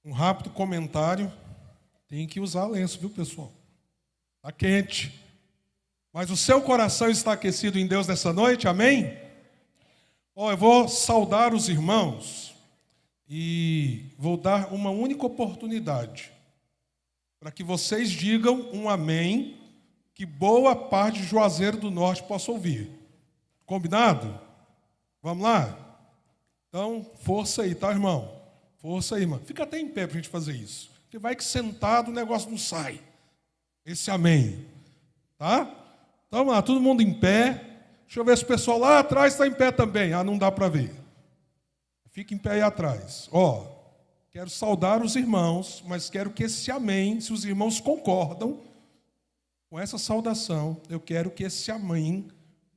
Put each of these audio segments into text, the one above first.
Um rápido comentário. Tem que usar lenço, viu, pessoal? Está quente. Mas o seu coração está aquecido em Deus nessa noite, amém? Eu vou saudar os irmãos e vou dar uma única oportunidade para que vocês digam um amém, que boa parte de Juazeiro do Norte possa ouvir. Combinado? Vamos lá? Então, força aí, tá, irmão? Força aí, irmão. Fica até em pé para a gente fazer isso. Porque vai que sentado o negócio não sai. Esse amém. Tá? Então, vamos lá, todo mundo em pé. Deixa eu ver se o pessoal lá atrás está em pé também. Não dá para ver. Fica em pé aí atrás. Quero saudar os irmãos, mas quero que esse amém, se os irmãos concordam com essa saudação, eu quero que esse amém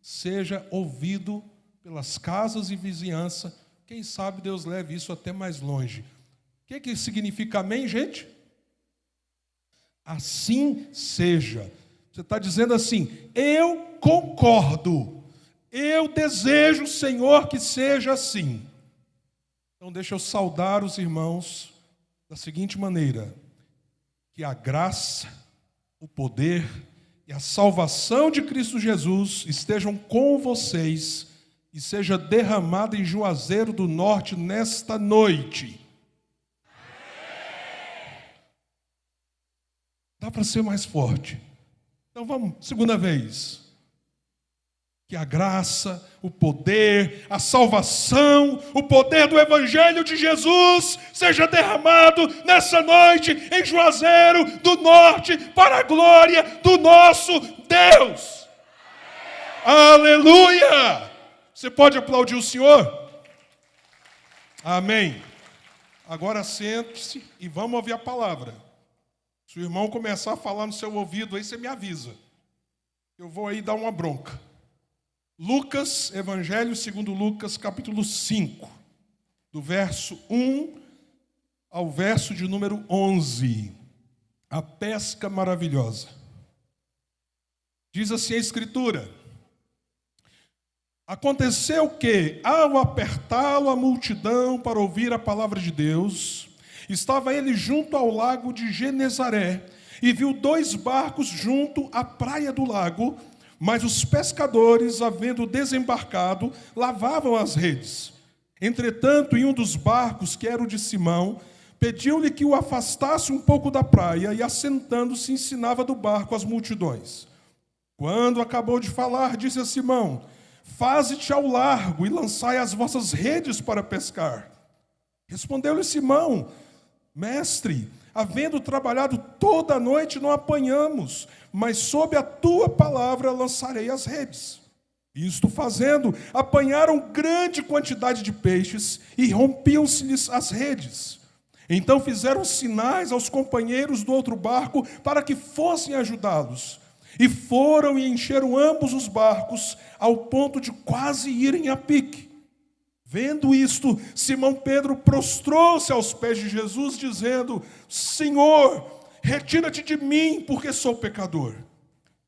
seja ouvido pelas casas e vizinhança. Quem sabe Deus leve isso até mais longe. O que significa amém, gente? Assim seja. Você está dizendo assim: eu concordo, eu desejo, Senhor, que seja assim. Então deixa eu saudar os irmãos da seguinte maneira: que a graça, o poder e a salvação de Cristo Jesus estejam com vocês e seja derramada em Juazeiro do Norte nesta noite. Dá para ser mais forte. Então vamos, segunda vez. Que a graça, o poder, a salvação, o poder do Evangelho de Jesus seja derramado nessa noite em Juazeiro do Norte para a glória do nosso Deus. Aleluia! Você pode aplaudir o Senhor? Amém. Agora sente-se e vamos ouvir a palavra. Se o irmão começar a falar no seu ouvido, aí você me avisa. Eu vou aí dar uma bronca. Lucas, Evangelho segundo Lucas, capítulo 5, do verso 1 ao verso de número 11. A pesca maravilhosa. Diz assim a Escritura: aconteceu que, ao apertá-lo a multidão para ouvir a palavra de Deus, estava ele junto ao lago de Genezaré e viu 2 barcos junto à praia do lago, mas os pescadores, havendo desembarcado, lavavam as redes. Entretanto, em um dos barcos, que era o de Simão, pediu-lhe que o afastasse um pouco da praia e, assentando-se, ensinava do barco as multidões. Quando acabou de falar, disse a Simão: faze-te ao largo e lançai as vossas redes para pescar. Respondeu-lhe Simão: mestre, havendo trabalhado toda a noite, não apanhamos, mas sob a tua palavra lançarei as redes. Isto fazendo, apanharam grande quantidade de peixes e rompiam-se-lhes as redes. Então fizeram sinais aos companheiros do outro barco para que fossem ajudá-los. E foram e encheram ambos os barcos, ao ponto de quase irem a pique. Vendo isto, Simão Pedro prostrou-se aos pés de Jesus, dizendo: Senhor, retira-te de mim, porque sou pecador.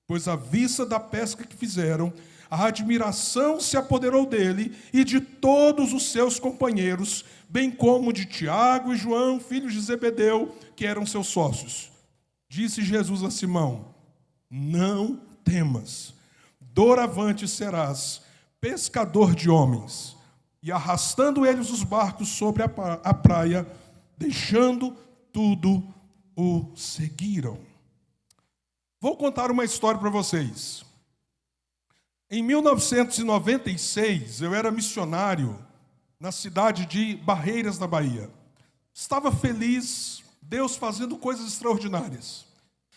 Pois à vista da pesca que fizeram, a admiração se apoderou dele e de todos os seus companheiros, bem como de Tiago e João, filhos de Zebedeu, que eram seus sócios. Disse Jesus a Simão: não temas, doravante serás pescador de homens. E arrastando eles os barcos sobre a praia, deixando tudo, o seguiram. Vou contar uma história para vocês. Em 1996, eu era missionário na cidade de Barreiras, na Bahia. Estava feliz, Deus fazendo coisas extraordinárias.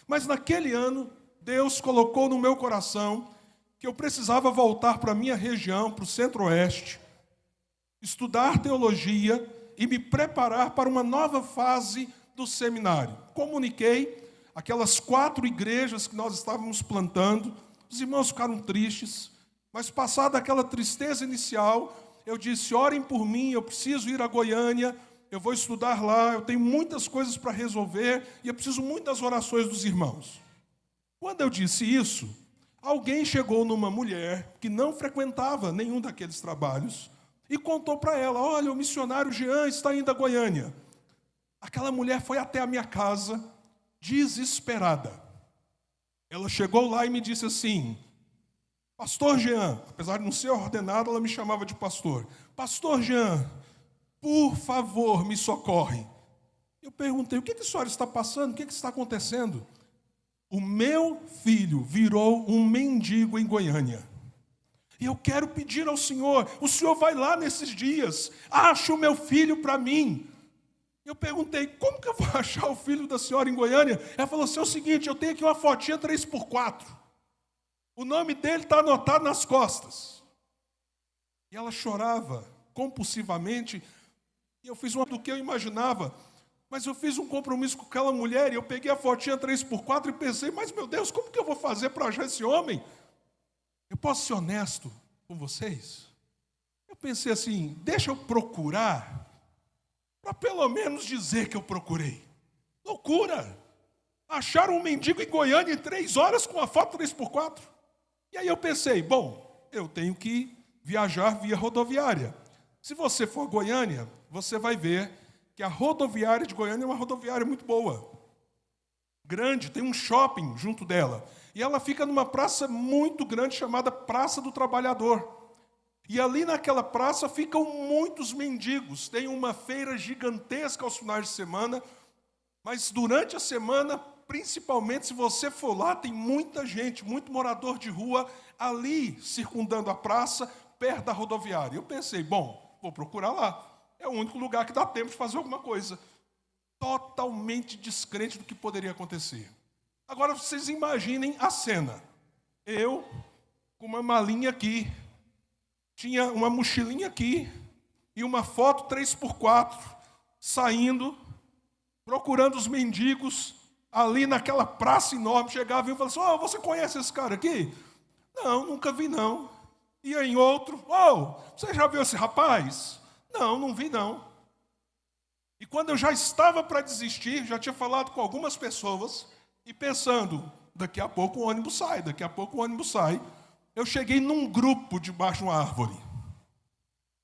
Mas naquele ano, Deus colocou no meu coração que eu precisava voltar para a minha região, para o Centro-Oeste, estudar teologia e me preparar para uma nova fase do seminário. Comuniquei aquelas 4 igrejas que nós estávamos plantando. Os irmãos ficaram tristes, mas passada aquela tristeza inicial, eu disse: orem por mim, eu preciso ir a Goiânia, eu vou estudar lá, eu tenho muitas coisas para resolver e eu preciso muito das orações dos irmãos. Quando eu disse isso, alguém chegou numa mulher que não frequentava nenhum daqueles trabalhos e contou para ela: olha, o missionário Jean está indo a Goiânia. Aquela mulher foi até a minha casa, desesperada. Ela chegou lá e me disse assim: Pastor Jean, apesar de não ser ordenado, ela me chamava de pastor. Pastor Jean, por favor, me socorre. Eu perguntei: o que a senhora está passando? O que está acontecendo? O meu filho virou um mendigo em Goiânia. E eu quero pedir ao senhor, o senhor vai lá nesses dias, acha o meu filho para mim. Eu perguntei: como que eu vou achar o filho da senhora em Goiânia? Ela falou assim: é o seguinte, eu tenho aqui uma fotinha 3x4. O nome dele está anotado nas costas. E ela chorava compulsivamente. E eu fiz do que eu imaginava. Mas eu fiz um compromisso com aquela mulher e eu peguei a fotinha 3x4 e pensei: mas meu Deus, como que eu vou fazer para achar esse homem? Eu posso ser honesto com vocês? Eu pensei assim: deixa eu procurar, para pelo menos dizer que eu procurei. Loucura! Acharam um mendigo em Goiânia em 3 horas com a foto 3x4. E aí eu pensei: bom, eu tenho que viajar via rodoviária. Se você for a Goiânia, você vai ver que a rodoviária de Goiânia é uma rodoviária muito boa. Grande, tem um shopping junto dela. E ela fica numa praça muito grande chamada Praça do Trabalhador. E ali naquela praça ficam muitos mendigos. Tem uma feira gigantesca aos finais de semana. Mas durante a semana, principalmente se você for lá, tem muita gente, muito morador de rua ali circundando a praça, perto da rodoviária. Eu pensei: bom, vou procurar lá. É o único lugar que dá tempo de fazer alguma coisa. Totalmente descrente do que poderia acontecer. Agora vocês imaginem a cena. Eu, com uma malinha aqui, tinha uma mochilinha aqui, e uma foto 3x4, saindo, procurando os mendigos, ali naquela praça enorme. Chegava e falava assim: oh, você conhece esse cara aqui? Não, nunca vi não. Ia em outro: oh, você já viu esse rapaz? Não, não vi não. E quando eu já estava para desistir, já tinha falado com algumas pessoas, e pensando: daqui a pouco o ônibus sai, daqui a pouco o ônibus sai. Eu cheguei num grupo debaixo de uma árvore.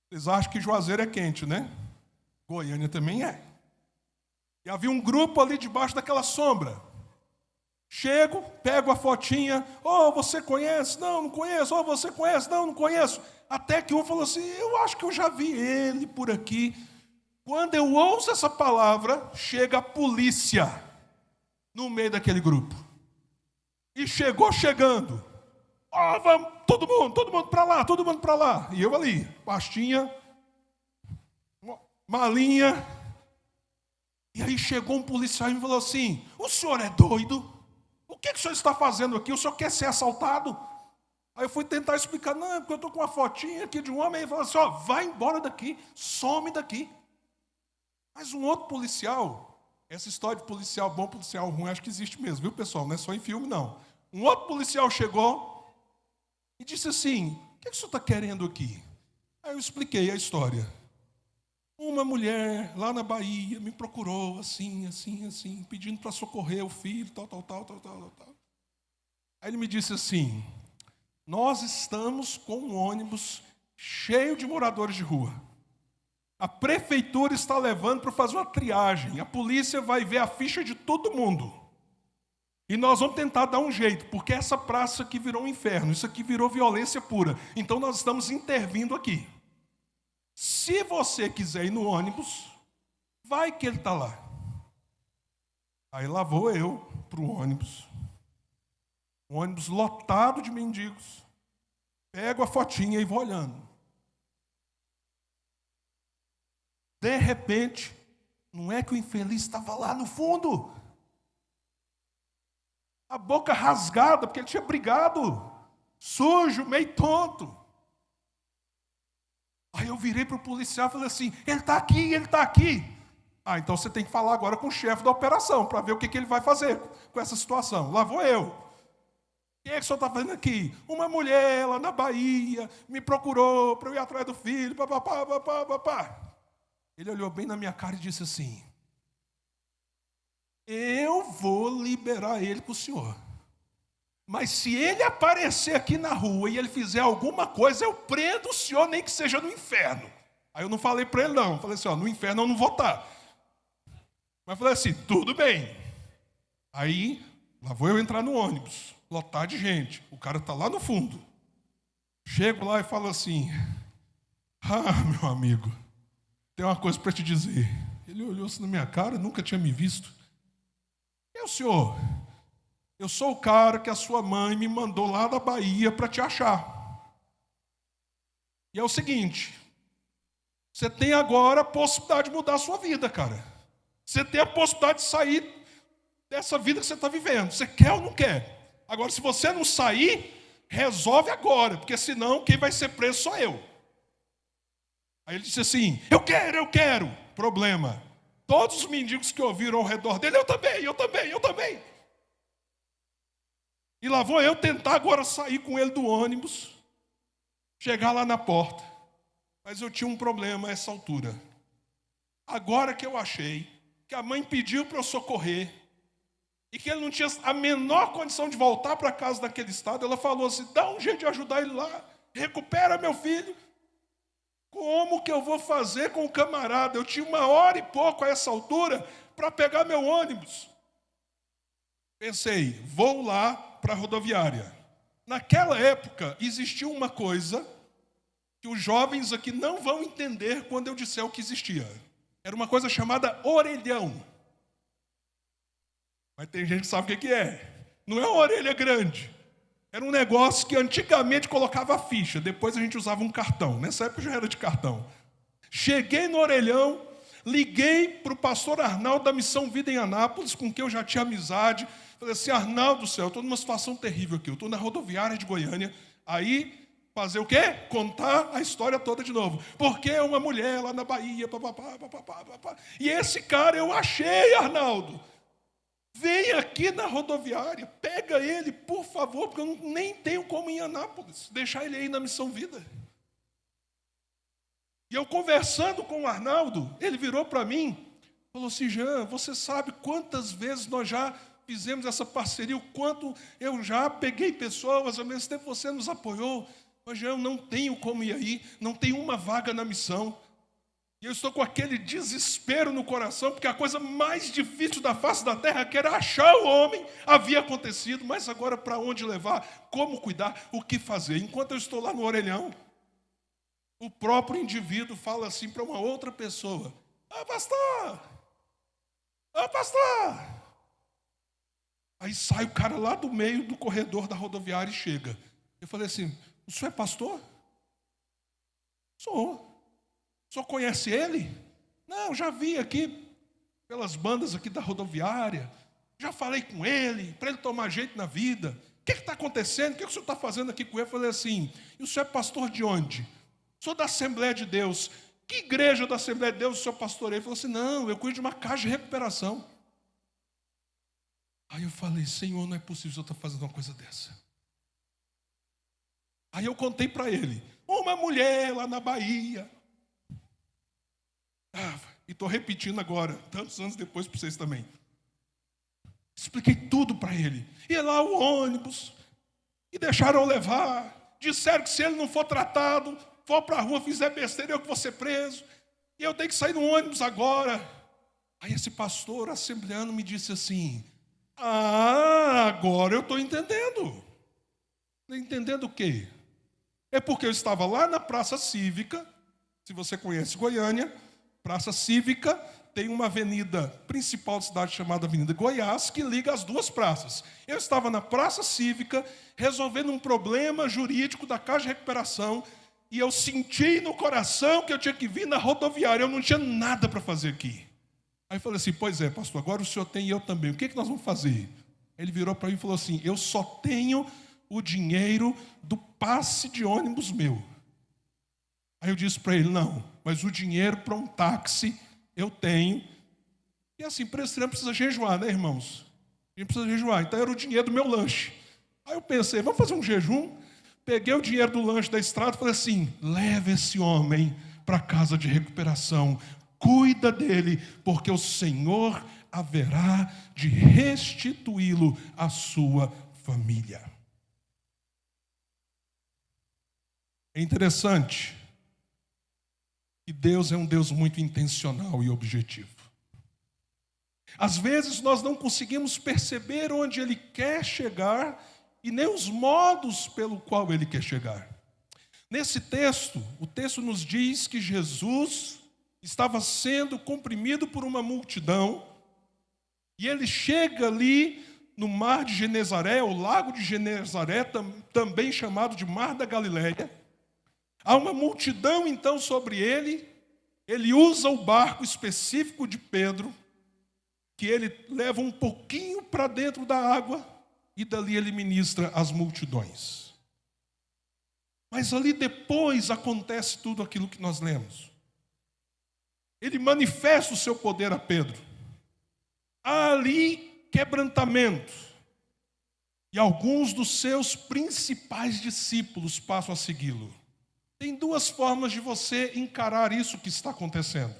Vocês acham que Juazeiro é quente, né? Goiânia também é. E havia um grupo ali debaixo daquela sombra. Chego, pego a fotinha: oh, você conhece? Não, não conheço. Oh, você conhece? Não, não conheço. Até que um falou assim: eu acho que eu já vi ele por aqui. Quando eu ouço essa palavra, chega a polícia no meio daquele grupo. E chegou chegando: oh, vamos, todo mundo para lá, todo mundo para lá. E eu ali, pastinha, malinha. E aí chegou um policial e me falou assim: o senhor é doido? O que o senhor está fazendo aqui? O senhor quer ser assaltado? Aí eu fui tentar explicar: não, porque eu estou com uma fotinha aqui de um homem. Ele falou assim: ó, vai embora daqui, some daqui. Mas um outro policial, essa história de policial bom, policial ruim, acho que existe mesmo, viu, pessoal? Não é só em filme, não. Um outro policial chegou e disse assim: o que o senhor está querendo aqui? Aí eu expliquei a história. Uma mulher lá na Bahia me procurou assim, pedindo para socorrer o filho, tal. Aí ele me disse assim: nós estamos com um ônibus cheio de moradores de rua. A prefeitura está levando para fazer uma triagem. A polícia vai ver a ficha de todo mundo. E nós vamos tentar dar um jeito, porque essa praça aqui virou um inferno. Isso aqui virou violência pura. Então nós estamos intervindo aqui. Se você quiser ir no ônibus, vai que ele está lá. Aí lá vou eu para o ônibus. Um ônibus lotado de mendigos. Pego a fotinha e vou olhando. De repente, não é que o infeliz estava lá no fundo? A boca rasgada, porque ele tinha brigado. Sujo, meio tonto. Aí eu virei para o policial e falei assim: ele está aqui, ele está aqui. Ah, então você tem que falar agora com o chefe da operação, para ver o que ele vai fazer com essa situação. Lá vou eu. O que é que o senhor está fazendo aqui? Uma mulher lá na Bahia me procurou para eu ir atrás do filho, papapá. Ele olhou bem na minha cara e disse assim: eu vou liberar ele para o senhor. Mas se ele aparecer aqui na rua e ele fizer alguma coisa, eu prendo o senhor, nem que seja no inferno. Aí eu não falei para ele não, falei assim: ó, no inferno eu não vou estar. Mas falei assim, tudo bem. Aí, lá vou eu entrar no ônibus, lotar de gente. O cara está lá no fundo. Chego lá e falo assim, meu amigo, tem uma coisa para te dizer. Ele olhou assim na minha cara, nunca tinha me visto. Quem é o senhor? Eu sou o cara que a sua mãe me mandou lá da Bahia para te achar. E é o seguinte, você tem agora a possibilidade de mudar a sua vida, cara. Você tem a possibilidade de sair dessa vida que você está vivendo. Você quer ou não quer? Agora, se você não sair, resolve agora, porque senão quem vai ser preso sou eu. Aí ele disse assim, eu quero. Problema. Todos os mendigos que ouviram ao redor dele, eu também. E lá vou eu tentar agora sair com ele do ônibus, chegar lá na porta. Mas eu tinha um problema a essa altura. Agora que eu achei que a mãe pediu para eu socorrer e que ele não tinha a menor condição de voltar para casa naquele estado, ela falou assim, dá um jeito de ajudar ele lá, recupera meu filho. Como que eu vou fazer com o camarada? Eu tinha 1 hora e pouco a essa altura para pegar meu ônibus. Pensei, vou lá para a rodoviária. Naquela época, existia uma coisa que os jovens aqui não vão entender quando eu disser o que existia. Era uma coisa chamada orelhão. Mas tem gente que sabe o que é. Não é uma orelha grande. Era um negócio que antigamente colocava a ficha, depois a gente usava um cartão. Nessa época já era de cartão. Cheguei no orelhão, liguei para o pastor Arnaldo da Missão Vida em Anápolis, com quem eu já tinha amizade. Falei assim, Arnaldo do céu, eu estou numa situação terrível aqui, eu estou na rodoviária de Goiânia. Aí, fazer o quê? Contar a história toda de novo. Porque uma mulher lá na Bahia, papapá. E esse cara eu achei, Arnaldo. Vem aqui na rodoviária, pega ele, por favor, porque eu nem tenho como ir em Anápolis, deixar ele aí na Missão Vida. E eu conversando com o Arnaldo, ele virou para mim, falou assim, Jean, você sabe quantas vezes nós já fizemos essa parceria, o quanto eu já peguei pessoas, ao mesmo tempo você nos apoiou, mas Jean, eu não tenho como ir aí, não tem uma vaga na missão. E eu estou com aquele desespero no coração, porque a coisa mais difícil da face da terra, que era achar o homem, havia acontecido, mas agora para onde levar, como cuidar, o que fazer? Enquanto eu estou lá no orelhão, o próprio indivíduo fala assim para uma outra pessoa, pastor! Aí sai o cara lá do meio do corredor da rodoviária e chega. Eu falei assim, o senhor é pastor? Sou. O senhor conhece ele? Não, já vi aqui pelas bandas aqui da rodoviária. Já falei com ele, para ele tomar jeito na vida. O que está acontecendo? O que o senhor está fazendo aqui com ele? Eu falei assim, e o senhor é pastor de onde? Sou da Assembleia de Deus. Que igreja da Assembleia de Deus o senhor pastoreia? Ele falou assim, não, eu cuido de uma casa de recuperação. Aí eu falei, Senhor, não é possível o senhor estar fazendo uma coisa dessa. Aí eu contei para ele, uma mulher lá na Bahia. E estou repetindo agora, tantos anos depois para vocês também. Expliquei tudo para ele. E lá o ônibus, e deixaram eu levar. Disseram que se ele não for tratado, for para a rua, fizer besteira, eu que vou ser preso. E eu tenho que sair no ônibus agora. Aí esse pastor assembleano me disse assim, agora eu estou entendendo. Entendendo o quê? É porque eu estava lá na Praça Cívica, se você conhece Goiânia, Praça Cívica tem uma avenida principal da cidade chamada Avenida Goiás, que liga as duas praças. Eu estava na Praça Cívica, resolvendo um problema jurídico da Casa de Recuperação, e eu senti no coração que eu tinha que vir na rodoviária, eu não tinha nada para fazer aqui. Aí eu falei assim, pois é, pastor, agora o senhor tem e eu também, o que nós vamos fazer? Ele virou para mim e falou assim, eu só tenho o dinheiro do passe de ônibus meu. Aí eu disse para ele, não, mas o dinheiro para um táxi eu tenho. E assim, presbiteriano precisa jejuar, né, irmãos? A gente precisa jejuar, então era o dinheiro do meu lanche. Aí eu pensei, vamos fazer um jejum? Peguei o dinheiro do lanche da estrada e falei assim, leva esse homem para a casa de recuperação, cuida dele, porque o Senhor haverá de restituí-lo à sua família. É interessante que Deus é um Deus muito intencional e objetivo. Às vezes nós não conseguimos perceber onde Ele quer chegar e nem os modos pelo qual Ele quer chegar. Nesse texto, o texto nos diz que Jesus estava sendo comprimido por uma multidão e Ele chega ali no mar de Genezaré, o lago de Genezaré, também chamado de Mar da Galileia. Há uma multidão então sobre ele usa o barco específico de Pedro, que ele leva um pouquinho para dentro da água, e dali ele ministra às multidões. Mas ali depois acontece tudo aquilo que nós lemos. Ele manifesta o seu poder a Pedro. Há ali quebrantamento. E alguns dos seus principais discípulos passam a segui-lo. Tem duas formas de você encarar isso que está acontecendo.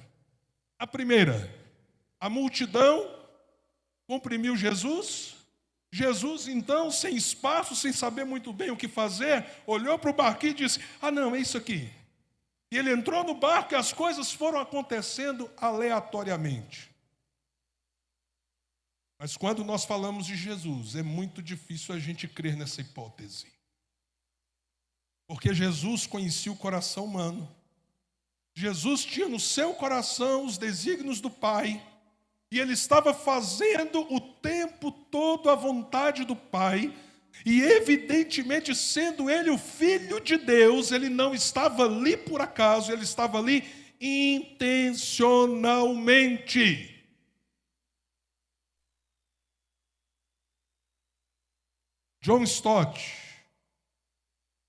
A primeira, a multidão comprimiu Jesus. Jesus, então, sem espaço, sem saber muito bem o que fazer, olhou para o barquinho e disse: não, é isso aqui. E ele entrou no barco e as coisas foram acontecendo aleatoriamente. Mas quando nós falamos de Jesus, é muito difícil a gente crer nessa hipótese. Porque Jesus conhecia o coração humano. Jesus tinha no seu coração os desígnios do Pai. E Ele estava fazendo o tempo todo a vontade do Pai. E evidentemente, sendo Ele o Filho de Deus, Ele não estava ali por acaso, Ele estava ali intencionalmente. John Stott,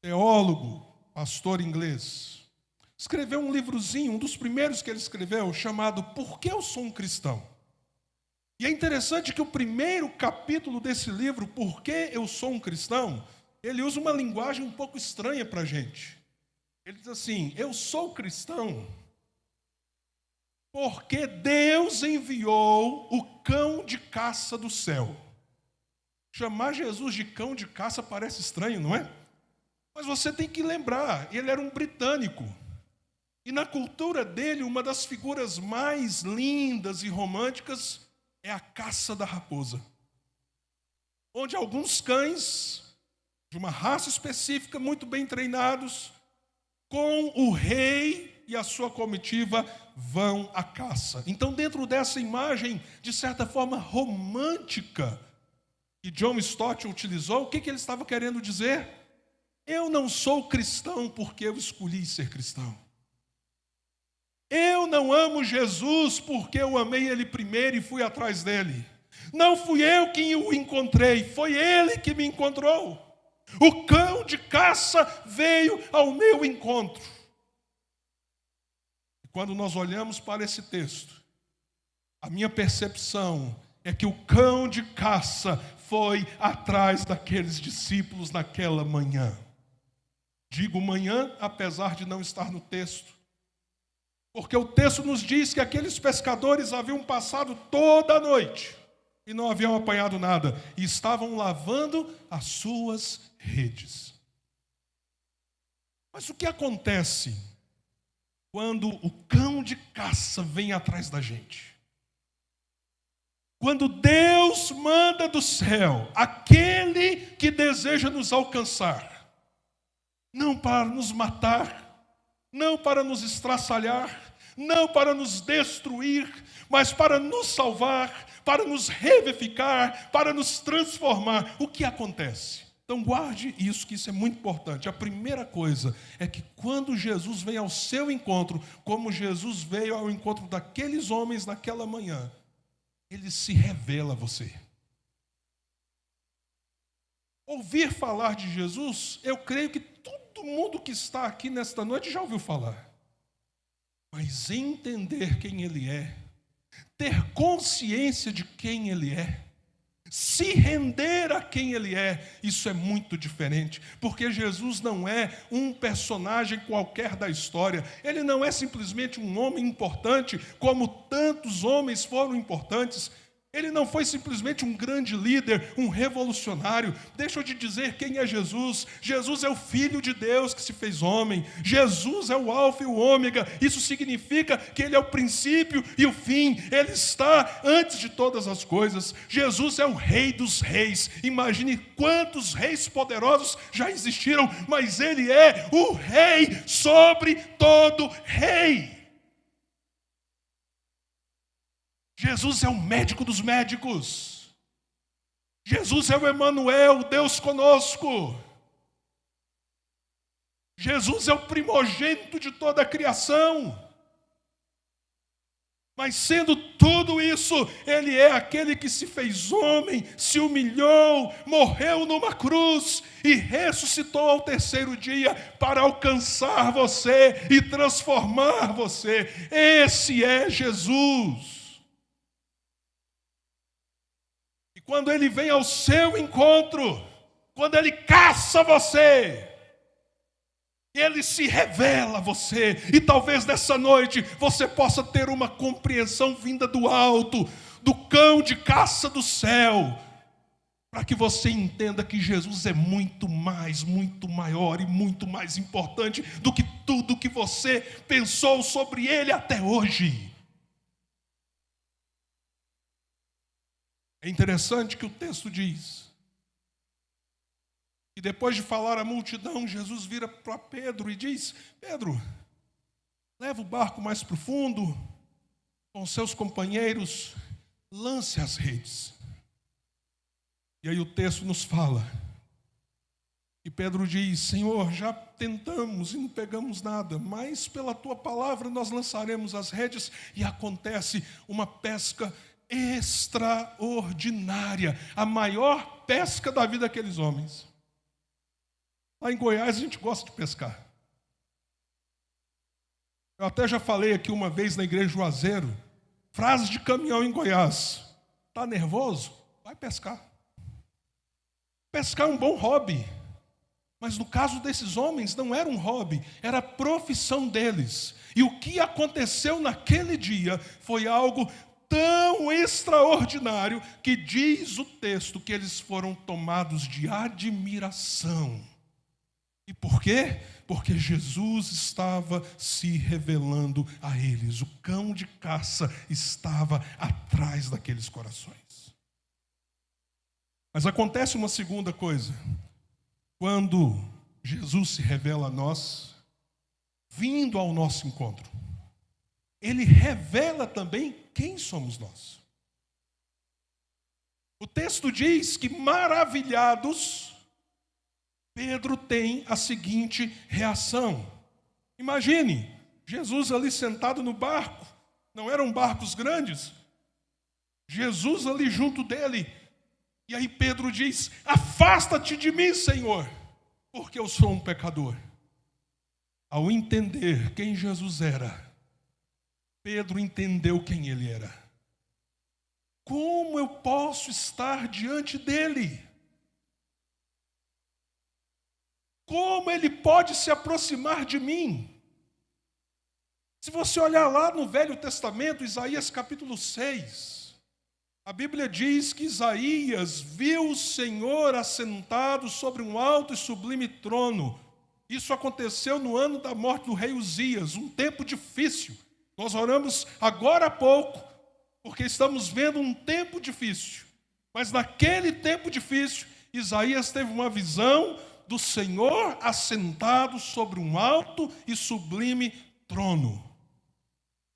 teólogo, pastor inglês, escreveu um livrozinho, um dos primeiros que ele escreveu, chamado Por que eu sou um cristão? E é interessante que o primeiro capítulo desse livro, Por que eu sou um cristão, ele usa uma linguagem um pouco estranha para a gente. Ele diz assim: eu sou cristão porque Deus enviou o cão de caça do céu. Chamar Jesus de cão de caça parece estranho, não é? Mas você tem que lembrar, ele era um britânico. E na cultura dele, uma das figuras mais lindas e românticas é a caça da raposa. Onde alguns cães, de uma raça específica, muito bem treinados, com o rei e a sua comitiva, vão à caça. Então, dentro dessa imagem, de certa forma romântica, que John Stott utilizou, o que ele estava querendo dizer? Eu não sou cristão porque eu escolhi ser cristão. Eu não amo Jesus porque eu amei Ele primeiro e fui atrás dele. Não fui eu quem o encontrei, foi Ele que me encontrou. O cão de caça veio ao meu encontro. E quando nós olhamos para esse texto, a minha percepção é que o cão de caça foi atrás daqueles discípulos naquela manhã. Digo manhã, apesar de não estar no texto. Porque o texto nos diz que aqueles pescadores haviam passado toda a noite e não haviam apanhado nada. E estavam lavando as suas redes. Mas o que acontece quando o cão de caça vem atrás da gente? Quando Deus manda do céu aquele que deseja nos alcançar, não para nos matar, não para nos estraçalhar, não para nos destruir, mas para nos salvar, para nos revivificar, para nos transformar. O que acontece? Então guarde isso, que isso é muito importante. A primeira coisa é que quando Jesus vem ao seu encontro, como Jesus veio ao encontro daqueles homens naquela manhã, Ele se revela a você. Ouvir falar de Jesus, eu creio que todo mundo que está aqui nesta noite já ouviu falar. Mas entender quem Ele é, ter consciência de quem Ele é, se render a quem Ele é, isso é muito diferente. Porque Jesus não é um personagem qualquer da história. Ele não é simplesmente um homem importante, como tantos homens foram importantes. Ele não foi simplesmente um grande líder, um revolucionário. Deixa eu te dizer quem é Jesus. Jesus é o Filho de Deus que se fez homem. Jesus é o Alfa e o Ômega. Isso significa que Ele é o princípio e o fim. Ele está antes de todas as coisas. Jesus é o Rei dos Reis. Imagine quantos reis poderosos já existiram, mas Ele é o Rei sobre todo rei. Jesus é o médico dos médicos. Jesus é o Emanuel, Deus conosco. Jesus é o primogênito de toda a criação. Mas sendo tudo isso, Ele é aquele que se fez homem, se humilhou, morreu numa cruz e ressuscitou ao terceiro dia para alcançar você e transformar você. Esse é Jesus. Quando Ele vem ao seu encontro, quando Ele caça você, Ele se revela a você. E talvez nessa noite você possa ter uma compreensão vinda do alto, do cão de caça do céu, para que você entenda que Jesus é muito mais, muito maior e muito mais importante do que tudo que você pensou sobre Ele até hoje. É interessante que o texto diz que depois de falar à multidão, Jesus vira para Pedro e diz: Pedro, leva o barco mais para o fundo, com seus companheiros, lance as redes. E aí o texto nos fala, e Pedro diz: Senhor, já tentamos e não pegamos nada, mas pela Tua palavra nós lançaremos as redes. E acontece uma pesca extraordinária, a maior pesca da vida daqueles homens. Lá em Goiás a gente gosta de pescar. Eu até já falei aqui uma vez na igreja Juazeiro, frase de caminhão em Goiás: está nervoso? Vai pescar. Pescar é um bom hobby, mas no caso desses homens não era um hobby, era a profissão deles. E o que aconteceu naquele dia foi algo tão extraordinário que diz o texto que eles foram tomados de admiração. E por quê? Porque Jesus estava se revelando a eles. O cão de caça estava atrás daqueles corações. Mas acontece uma segunda coisa. Quando Jesus se revela a nós, vindo ao nosso encontro, Ele revela também quem somos nós. O texto diz que, maravilhados, Pedro tem a seguinte reação. Imagine, Jesus ali sentado no barco, não eram barcos grandes, Jesus ali junto dele, e aí Pedro diz: afasta-te de mim, Senhor, porque eu sou um pecador. Ao entender quem Jesus era, Pedro entendeu quem ele era. Como eu posso estar diante dele? Como ele pode se aproximar de mim? Se você olhar lá no Velho Testamento, Isaías capítulo 6, a Bíblia diz que Isaías viu o Senhor assentado sobre um alto e sublime trono. Isso aconteceu no ano da morte do rei Uzias, um tempo difícil. Nós oramos agora há pouco, porque estamos vendo um tempo difícil. Mas naquele tempo difícil, Isaías teve uma visão do Senhor assentado sobre um alto e sublime trono.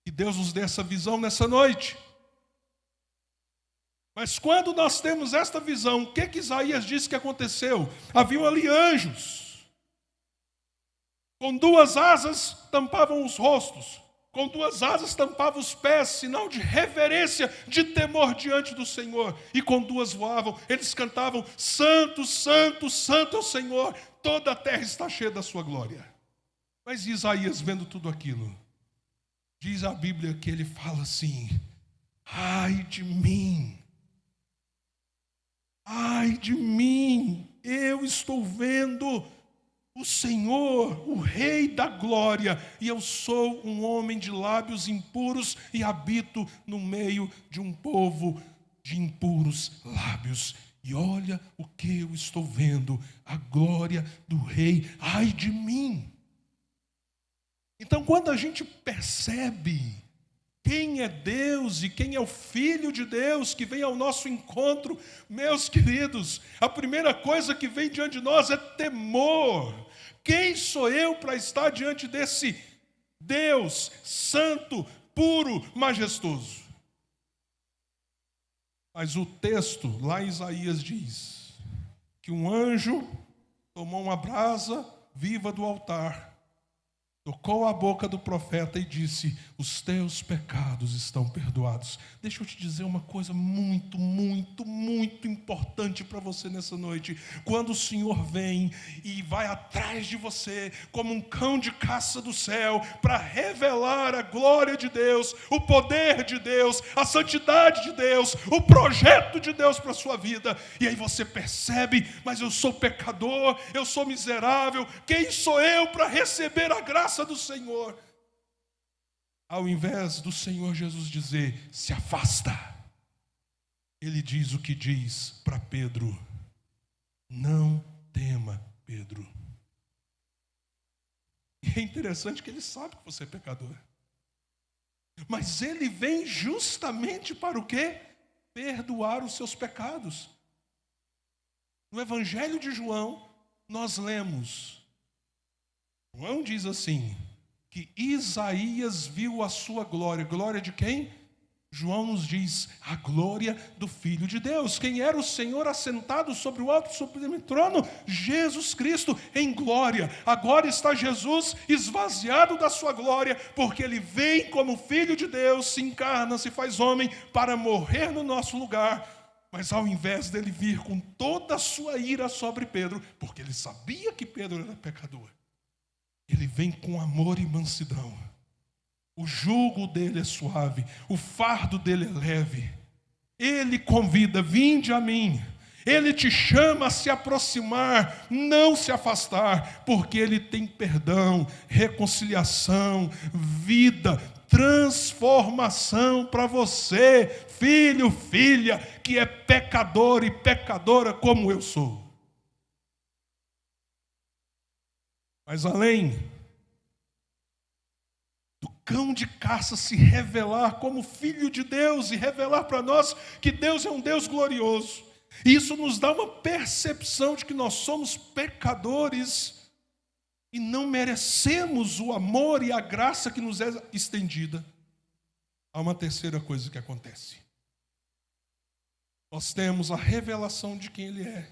E Deus nos dê essa visão nessa noite. Mas quando nós temos esta visão, o que Isaías disse que aconteceu? Haviam ali anjos, com duas asas tampavam os rostos, com duas asas tampavam os pés, sinal de reverência, de temor diante do Senhor. E com duas voavam, eles cantavam: Santo, Santo, Santo é o Senhor, toda a terra está cheia da sua glória. Mas Isaías, vendo tudo aquilo, diz a Bíblia que ele fala assim: ai de mim, eu estou vendo o Senhor, o Rei da glória, e eu sou um homem de lábios impuros e habito no meio de um povo de impuros lábios. E olha o que eu estou vendo, a glória do rei, ai de mim. Então, quando a gente percebe quem é Deus e quem é o Filho de Deus que vem ao nosso encontro, meus queridos, a primeira coisa que vem diante de nós é temor. Quem sou eu para estar diante desse Deus santo, puro, majestoso? Mas o texto lá em Isaías diz que um anjo tomou uma brasa viva do altar, tocou a boca do profeta e disse: os teus pecados estão perdoados. Deixa eu te dizer uma coisa muito, muito, muito importante para você nessa noite. Quando o Senhor vem e vai atrás de você, como um cão de caça do céu, para revelar a glória de Deus, o poder de Deus, a santidade de Deus, o projeto de Deus para a sua vida, e aí você percebe: mas eu sou pecador, eu sou miserável, quem sou eu para receber a graça do Senhor? Ao invés do Senhor Jesus dizer: se afasta, Ele diz o que diz para Pedro: não tema, Pedro. E é interessante que Ele sabe que você é pecador, mas Ele vem justamente para o quê? Perdoar os seus pecados. No Evangelho de João, nós lemos, João diz assim, que Isaías viu a sua glória. Glória de quem? João nos diz: a glória do Filho de Deus. Quem era o Senhor assentado sobre o alto e sublime trono? Jesus Cristo em glória. Agora está Jesus esvaziado da sua glória, porque Ele vem como Filho de Deus, se encarna, se faz homem para morrer no nosso lugar. Mas ao invés dele vir com toda a sua ira sobre Pedro, porque ele sabia que Pedro era pecador, Ele vem com amor e mansidão. O jugo dele é suave, o fardo dele é leve. Ele convida: vinde a mim. Ele te chama a se aproximar, não se afastar, porque Ele tem perdão, reconciliação, vida, transformação para você, filho, filha, que é pecador e pecadora como eu sou. Mas além do cão de caça se revelar como Filho de Deus e revelar para nós que Deus é um Deus glorioso, isso nos dá uma percepção de que nós somos pecadores e não merecemos o amor e a graça que nos é estendida. Há uma terceira coisa que acontece. Nós temos a revelação de quem Ele é.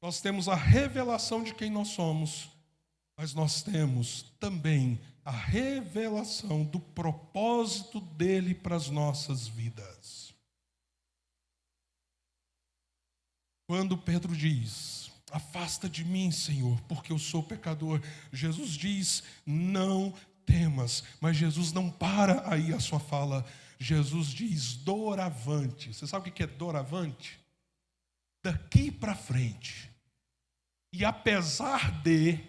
Nós temos a revelação de quem nós somos. Mas nós temos também a revelação do propósito dEle para as nossas vidas. Quando Pedro diz: afasta de mim, Senhor, porque eu sou pecador, Jesus diz: não temas. Mas Jesus não para aí a sua fala. Jesus diz: doravante. Você sabe o que é doravante? Daqui para frente. E apesar de,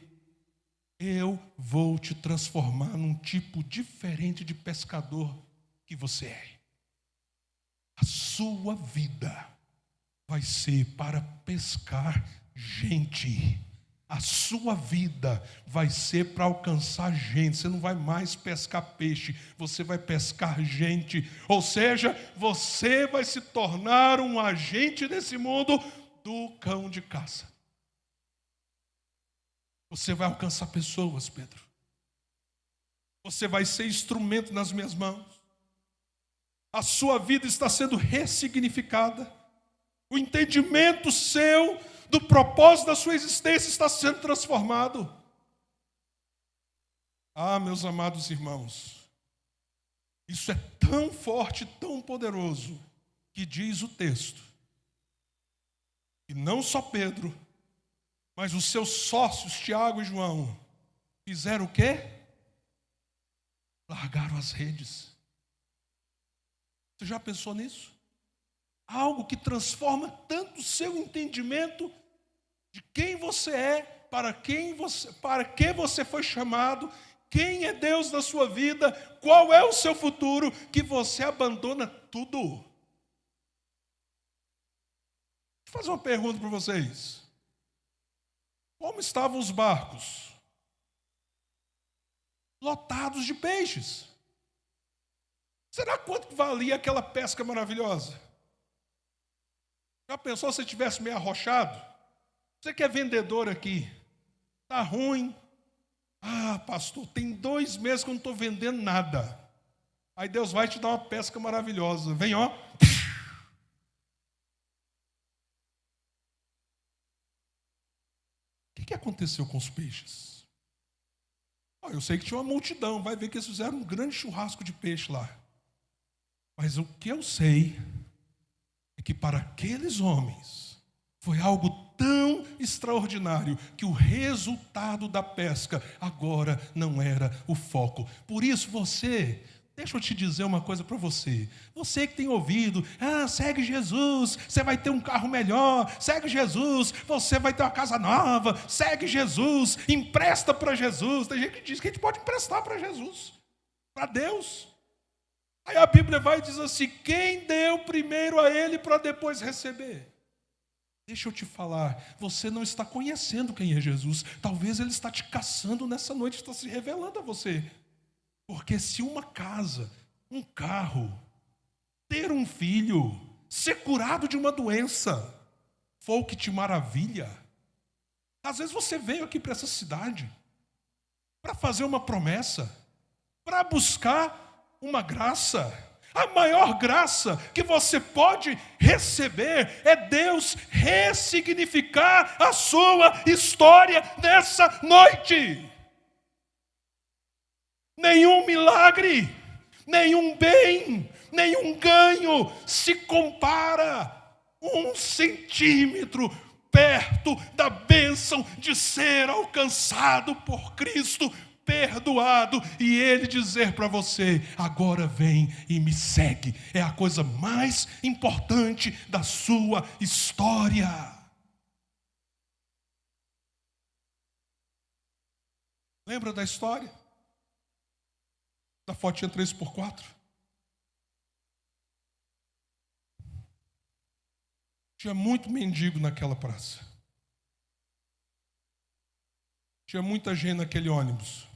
eu vou te transformar num tipo diferente de pescador que você é. A sua vida vai ser para pescar gente. A sua vida vai ser para alcançar gente. Você não vai mais pescar peixe, você vai pescar gente. Ou seja, você vai se tornar um agente desse mundo do cão de caça. Você vai alcançar pessoas, Pedro. Você vai ser instrumento nas minhas mãos. A sua vida está sendo ressignificada. O entendimento seu do propósito da sua existência está sendo transformado. Ah, meus amados irmãos, isso é tão forte, tão poderoso, que diz o texto, e não só Pedro, mas os seus sócios, Tiago e João, fizeram o quê? Largaram as redes. Você já pensou nisso? Algo que transforma tanto o seu entendimento de quem você é, para que você foi chamado, quem é Deus na sua vida, qual é o seu futuro, que você abandona tudo. eu fazer uma pergunta para vocês. Como estavam os barcos? Lotados de peixes. Será quanto valia aquela pesca maravilhosa? Já pensou se tivesse meio arrochado? Você que é vendedor aqui, está ruim. Ah, pastor, tem 2 meses que eu não estou vendendo nada. Aí Deus vai te dar uma pesca maravilhosa. Vem, ó. O que aconteceu com os peixes? Eu sei que tinha uma multidão. Vai ver que eles fizeram um grande churrasco de peixe lá. Mas o que eu sei é que para aqueles homens foi algo tão extraordinário que o resultado da pesca agora não era o foco. Por isso deixa eu te dizer uma coisa para você. Você que tem ouvido, segue Jesus, você vai ter um carro melhor. Segue Jesus, você vai ter uma casa nova. Segue Jesus, empresta para Jesus. Tem gente que diz que a gente pode emprestar para Jesus, para Deus. Aí a Bíblia vai e diz assim: quem deu primeiro a Ele para depois receber? Deixa eu te falar, você não está conhecendo quem é Jesus. Talvez Ele está te caçando nessa noite, está se revelando a você. Porque se uma casa, um carro, ter um filho, ser curado de uma doença, for o que te maravilha, às vezes você veio aqui para essa cidade para fazer uma promessa, para buscar uma graça. A maior graça que você pode receber é Deus ressignificar a sua história nessa noite. Nenhum milagre, nenhum bem, nenhum ganho se compara 1 centímetro perto da bênção de ser alcançado por Cristo, perdoado, e Ele dizer para você: agora vem e me segue. É a coisa mais importante da sua história. Lembra da história? Da fotinha 3x4? Tinha muito mendigo naquela praça. Tinha muita gente naquele ônibus.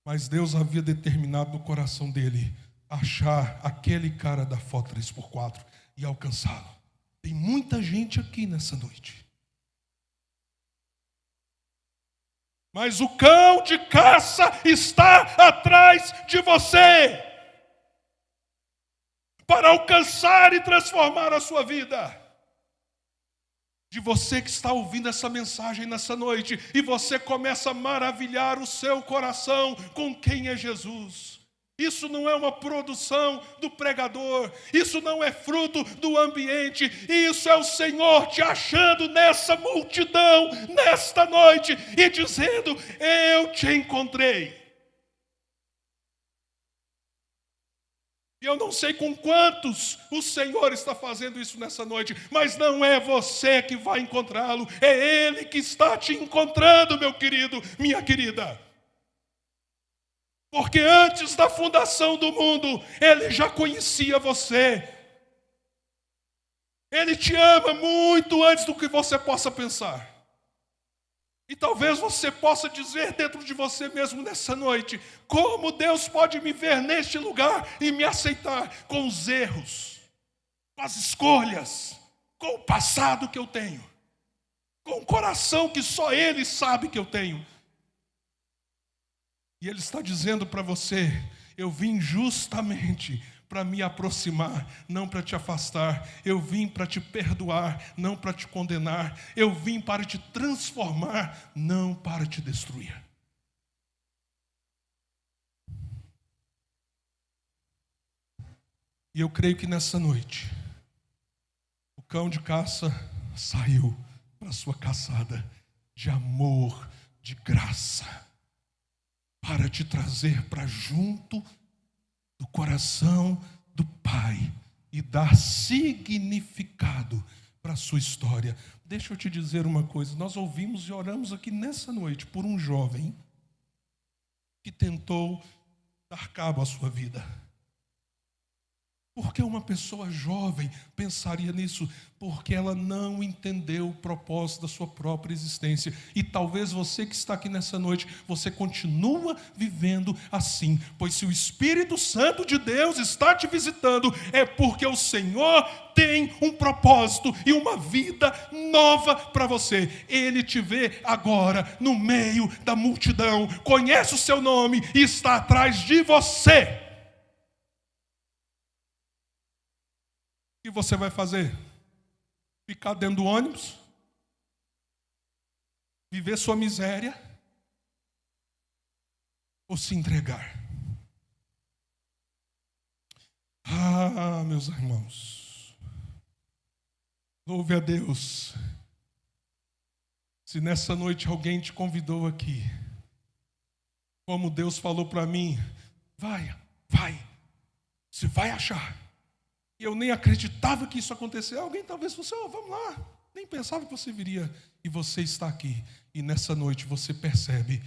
Mas Deus havia determinado no coração dele achar aquele cara da foto 3x4 e alcançá-lo. Tem muita gente aqui nessa noite. Mas o cão de caça está atrás de você para alcançar e transformar a sua vida. De você que está ouvindo essa mensagem nessa noite, e você começa a maravilhar o seu coração com quem é Jesus. Isso não é uma produção do pregador, isso não é fruto do ambiente, isso é o Senhor te achando nessa multidão, nesta noite, e dizendo: eu te encontrei. E eu não sei com quantos o Senhor está fazendo isso nessa noite, mas não é você que vai encontrá-lo, é Ele que está te encontrando, meu querido, minha querida. Porque antes da fundação do mundo, Ele já conhecia você. Ele te ama muito antes do que você possa pensar. E talvez você possa dizer dentro de você mesmo nessa noite: como Deus pode me ver neste lugar e me aceitar com os erros, com as escolhas, com o passado que eu tenho, com o coração que só Ele sabe que eu tenho. E Ele está dizendo para você: eu vim justamente para me aproximar, não para te afastar. Eu vim para te perdoar, não para te condenar. Eu vim para te transformar, não para te destruir. E eu creio que nessa noite, o cão de caça saiu para a sua caçada de amor, de graça, para te trazer para junto do coração do Pai e dar significado para a sua história. Deixa eu te dizer uma coisa: nós ouvimos e oramos aqui nessa noite por um jovem que tentou dar cabo à sua vida. Por que uma pessoa jovem pensaria nisso? Porque ela não entendeu o propósito da sua própria existência. E talvez você que está aqui nessa noite, você continua vivendo assim. Pois se o Espírito Santo de Deus está te visitando, é porque o Senhor tem um propósito e uma vida nova para você. Ele te vê agora no meio da multidão, conhece o seu nome e está atrás de você. O que você vai fazer? Ficar dentro do ônibus? Viver sua miséria? Ou se entregar? Ah, meus irmãos, louve a Deus. Se nessa noite alguém te convidou aqui, como Deus falou para mim, vai, você vai achar. E eu nem acreditava que isso acontecesse. Alguém talvez fosse, vamos lá. Nem pensava que você viria. E você está aqui. E nessa noite você percebe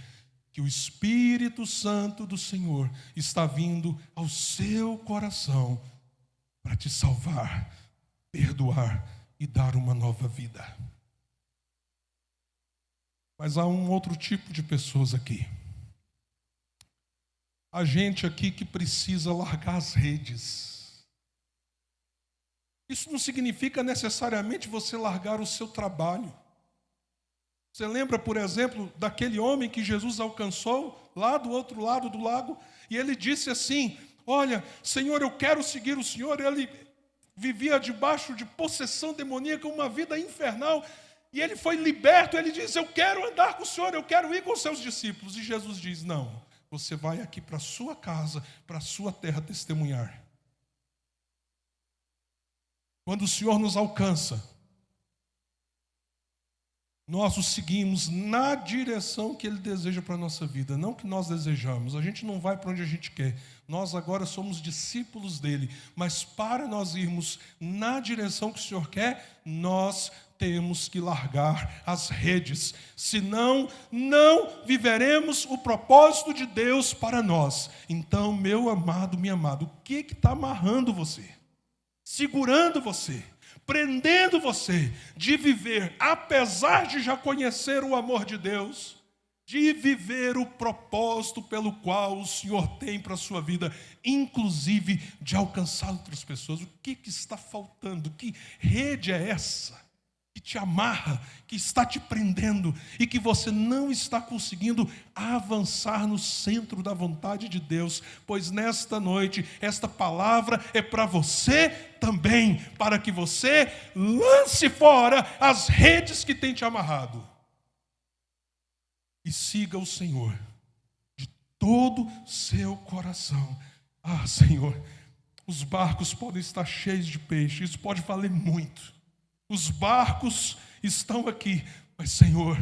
que o Espírito Santo do Senhor está vindo ao seu coração para te salvar, perdoar e dar uma nova vida. Mas há um outro tipo de pessoas aqui. Há gente aqui que precisa largar as redes. Isso não significa necessariamente você largar o seu trabalho. Você lembra, por exemplo, daquele homem que Jesus alcançou lá do outro lado do lago? E ele disse assim, olha, Senhor, eu quero seguir o Senhor. Ele vivia debaixo de possessão demoníaca, uma vida infernal. E ele foi liberto, ele diz, eu quero andar com o Senhor, eu quero ir com os seus discípulos. E Jesus diz, não, você vai aqui para a sua casa, para a sua terra testemunhar. Quando o Senhor nos alcança, nós o seguimos na direção que Ele deseja para a nossa vida, não que nós desejamos. A gente não vai para onde a gente quer. Nós agora somos discípulos dEle. Mas para nós irmos na direção que o Senhor quer, nós temos que largar as redes. Senão, não viveremos o propósito de Deus para nós. Então, meu amado, minha amada, o que está amarrando você? Segurando você, prendendo você de viver, apesar de já conhecer o amor de Deus, de viver o propósito pelo qual o Senhor tem para a sua vida, inclusive de alcançar outras pessoas. O que está faltando? Que rede é essa que te amarra, que está te prendendo e que você não está conseguindo avançar no centro da vontade de Deus? Pois nesta noite, esta palavra é para você também, para que você lance fora as redes que tem te amarrado e siga o Senhor de todo o seu coração. Ah, Senhor, os barcos podem estar cheios de peixe, isso pode valer muito. Os barcos estão aqui, mas, Senhor,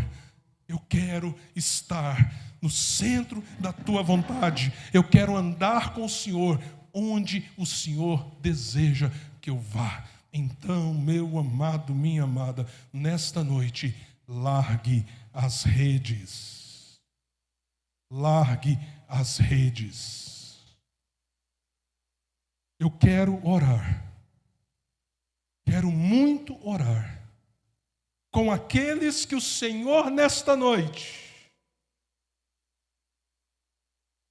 eu quero estar no centro da Tua vontade. Eu quero andar com o Senhor onde o Senhor deseja que eu vá. Então, meu amado, minha amada, nesta noite, largue as redes. Largue as redes. Eu quero orar. Quero muito orar com aqueles que o Senhor nesta noite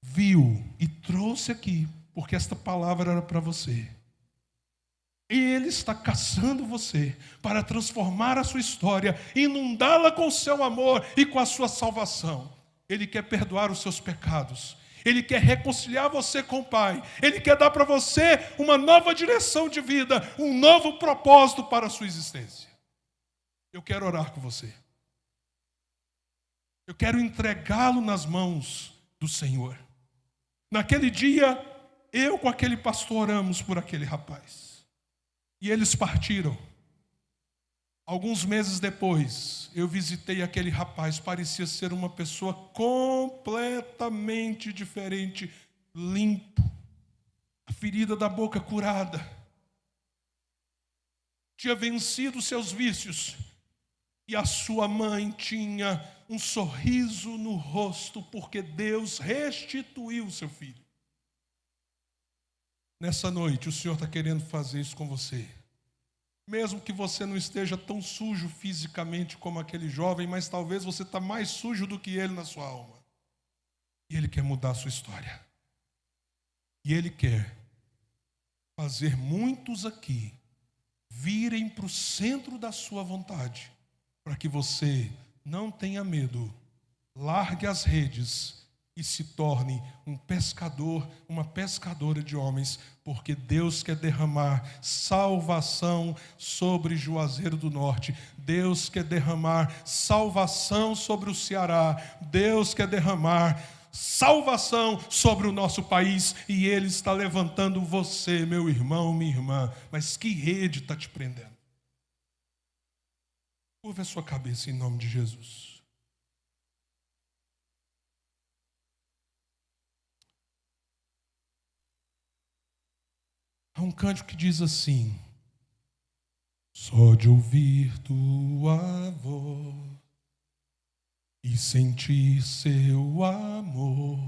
viu e trouxe aqui, porque esta palavra era para você. Ele está caçando você para transformar a sua história, inundá-la com o seu amor e com a sua salvação. Ele quer perdoar os seus pecados. Ele quer reconciliar você com o Pai. Ele quer dar para você uma nova direção de vida, um novo propósito para a sua existência. Eu quero orar com você. Eu quero entregá-lo nas mãos do Senhor. Naquele dia, eu com aquele pastor oramos por aquele rapaz. E eles partiram. Alguns meses depois, eu visitei aquele rapaz, parecia ser uma pessoa completamente diferente, limpo, a ferida da boca curada, tinha vencido seus vícios, e a sua mãe tinha um sorriso no rosto, porque Deus restituiu o seu filho. Nessa noite, o Senhor está querendo fazer isso com você. Mesmo que você não esteja tão sujo fisicamente como aquele jovem, mas talvez você está mais sujo do que ele na sua alma. E Ele quer mudar a sua história. E Ele quer fazer muitos aqui virem para o centro da sua vontade, para que você não tenha medo, largue as redes e se torne um pescador, uma pescadora de homens, porque Deus quer derramar salvação sobre Juazeiro do Norte, Deus quer derramar salvação sobre o Ceará, Deus quer derramar salvação sobre o nosso país, e Ele está levantando você, meu irmão, minha irmã. Mas que rede está te prendendo? Curva a sua cabeça em nome de Jesus. Há um cântico que diz assim: só de ouvir tua voz e sentir seu amor,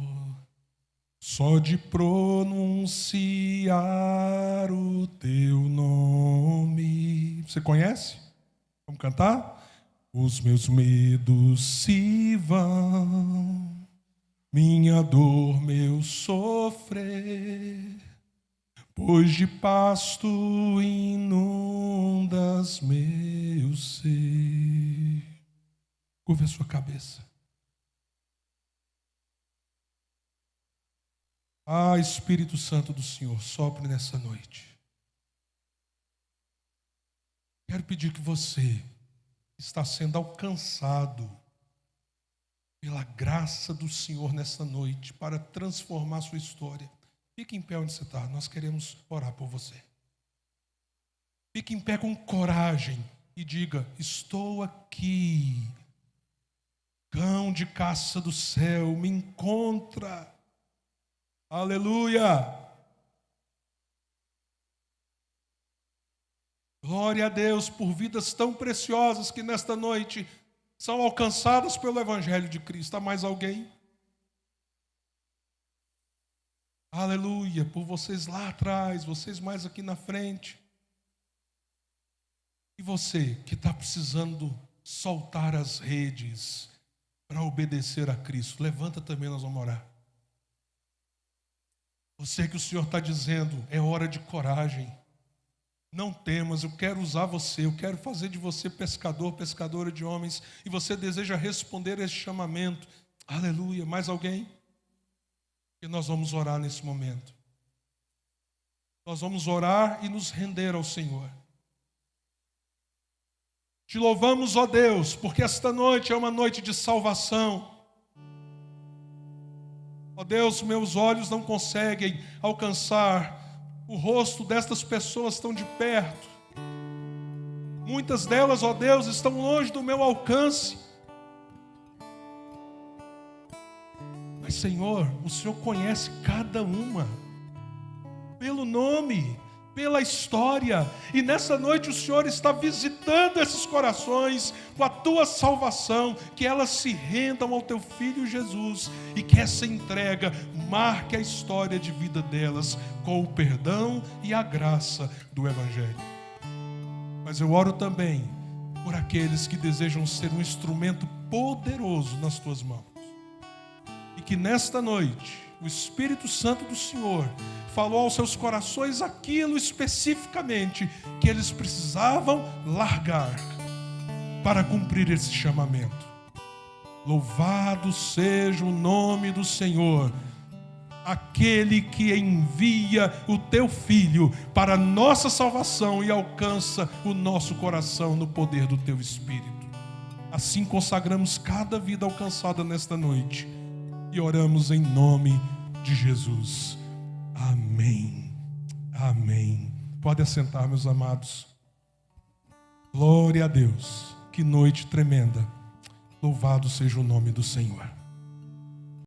só de pronunciar o teu nome. Você conhece? Vamos cantar? Os meus medos se vão, minha dor, meu sofrer, pois de pasto inundas meu ser. Curva a sua cabeça. Ah, Espírito Santo do Senhor, sopre nessa noite. Quero pedir que você está sendo alcançado pela graça do Senhor nessa noite para transformar a sua história. Fique em pé onde você está, nós queremos orar por você. Fique em pé com coragem e diga: estou aqui. Cão de caça do céu, me encontra. Aleluia. Glória a Deus por vidas tão preciosas que nesta noite são alcançadas pelo Evangelho de Cristo. Há mais alguém? Aleluia, por vocês lá atrás, vocês mais aqui na frente. E você que está precisando soltar as redes para obedecer a Cristo, levanta também, nós vamos orar. Você que o Senhor está dizendo, é hora de coragem. Não temas, eu quero usar você, eu quero fazer de você pescador, pescadora de homens, e você deseja responder a esse chamamento. Aleluia, mais alguém? E nós vamos orar nesse momento. Nós vamos orar e nos render ao Senhor. Te louvamos, ó Deus, porque esta noite é uma noite de salvação. Ó Deus, meus olhos não conseguem alcançar o rosto destas pessoas tão de perto. Muitas delas, ó Deus, estão longe do meu alcance. Mas, Senhor, o Senhor conhece cada uma pelo nome, pela história, e nessa noite o Senhor está visitando esses corações com a tua salvação, que elas se rendam ao teu Filho Jesus, e que essa entrega marque a história de vida delas com o perdão e a graça do Evangelho. Mas eu oro também por aqueles que desejam ser um instrumento poderoso nas tuas mãos, e que nesta noite o Espírito Santo do Senhor falou aos seus corações aquilo especificamente que eles precisavam largar para cumprir esse chamamento. Louvado seja o nome do Senhor, aquele que envia o teu Filho para a nossa salvação e alcança o nosso coração no poder do teu Espírito. Assim consagramos cada vida alcançada nesta noite e oramos em nome de Jesus. Amém. Amém. Pode assentar, meus amados. Glória a Deus. Que noite tremenda. Louvado seja o nome do Senhor.